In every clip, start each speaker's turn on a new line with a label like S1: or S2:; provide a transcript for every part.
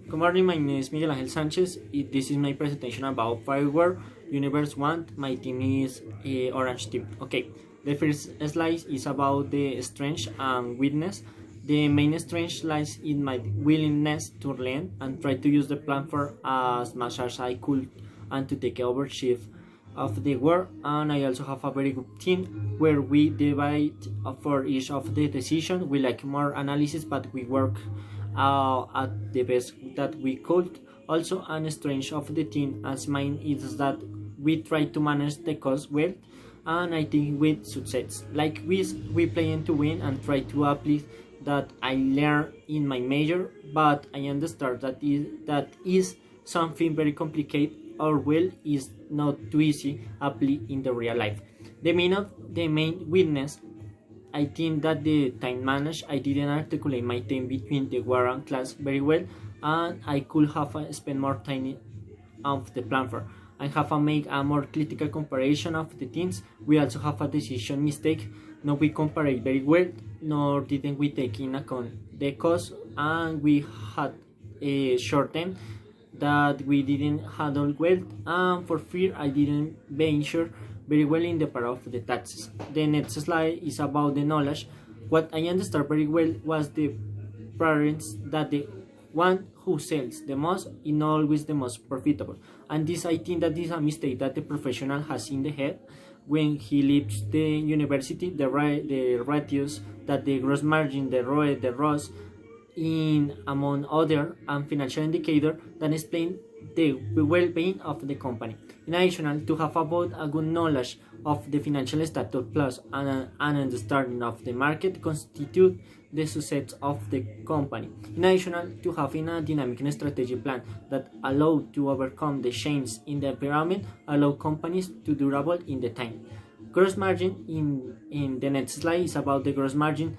S1: Good morning, my name is Miguel Ángel Sanchez. This is my presentation about Fireware Universe 1. My team is Orange Team. Okay, the first slide is about the strength and weakness. The main strength lies in my willingness to learn and try to use the platform as much as I could and to take ownership of the work. And I also have a very good team where we divide for each of the decisions. We like more analysis, but we work at the best that we could. Also, an strength of the team as mine is that we try to manage the cost well, and I think with success. Like we plan to win and try to apply that I learned in my major, but I understand that is something very complicated or well is not too easy apply in the real life. The main weakness, I think that the time managed, I didn't articulate my time between the war and class very well, and I could have spent more time of the plan for. I have make a more critical comparison of the teams. We also have a decision mistake. No, we compare very well, nor didn't we take in account the cost, and we had a short term that we didn't handle well, and for fear I didn't venture very well in the part of the taxes. The next slide is about the knowledge. What I understand very well was the parents that the one who sells the most is not always the most profitable, and this I think that is a mistake that the professional has in the head when he leaves the university. The ratios that the gross margin, the ROE, the ROS, in among other and financial indicator that explain the well-being of the company. In addition, to have about a good knowledge of the financial status plus an understanding of the market constitute the success of the company. In addition, to having a dynamic and strategy plan that allow to overcome the changes in the environment, allow companies to durable in the time. Gross margin in the next slide is about the gross margin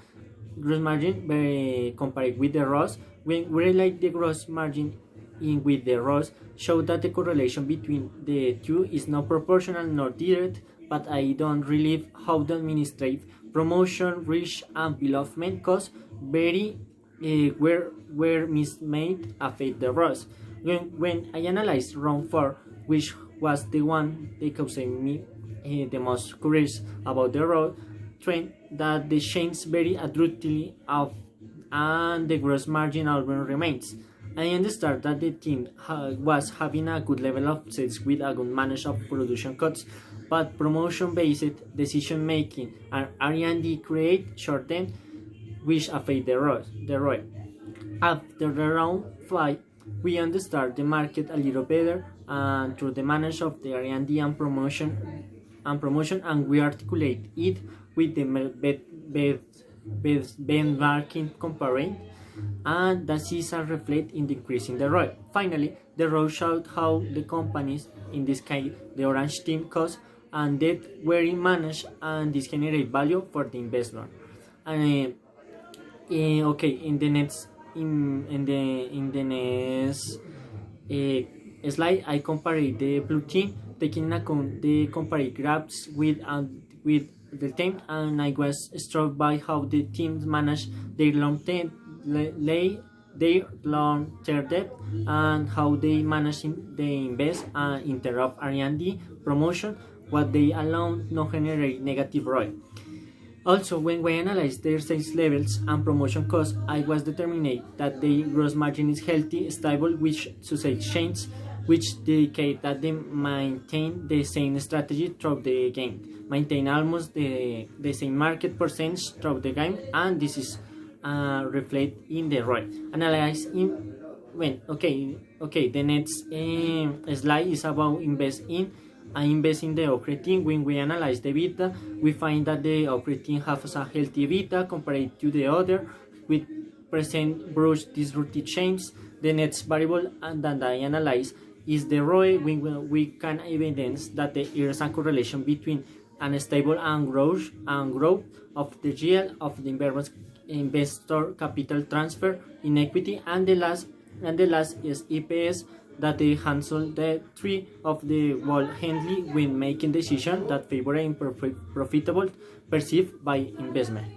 S1: compared with the ROS. When we relate the gross margin with the ROS, show that the correlation between the two is not proportional nor direct, but I don't relieve how the administrative, promotion, reach, and development costs vary where mismade affect the ROS. When I analyzed round 4, which was the one that caused me the most curious about the ROS trend, that the change very abruptly off and the gross margin alone remains. I understand that the team was having a good level of sales with a good management of production costs, but promotion-based decision-making and R&D create short-term which affect the ROI. After the round 5, we understand the market a little better and through the management of the R&D and promotion, and we articulate it with the benchmarking comparing, and that is a reflect in decreasing the ROI. Finally, the ROI showed how the companies, in this case the Orange Team, cost and debt were managed, and this generate value for the investor. Okay, in the next slide, I compare the blue team, taking into account the compared graphs with the team, and I was struck by how the teams manage their long-term debt and how they manage the invest in terms of R&D promotion, what they allow not generate negative ROI. Also, when we analyze their sales levels and promotion costs, I was determined that the gross margin is healthy, stable, which success change, which indicate that they maintain the same strategy throughout the game, maintain almost the same market percentage throughout the game, and this is reflect in the ROI. Analyze in when the next slide is about invest in the operating. When we analyze the EBITDA, we find that the operating has a healthy EBITDA compared to the other with present brush disruptive change. The next variable and that I analyze is the ROI. We can evidence that there is a correlation between unstable and growth of the yield of the investor capital transfer in equity, and the last is EPS, that they handle the three of the wall handling when making decisions that favor and profitable perceived by investment.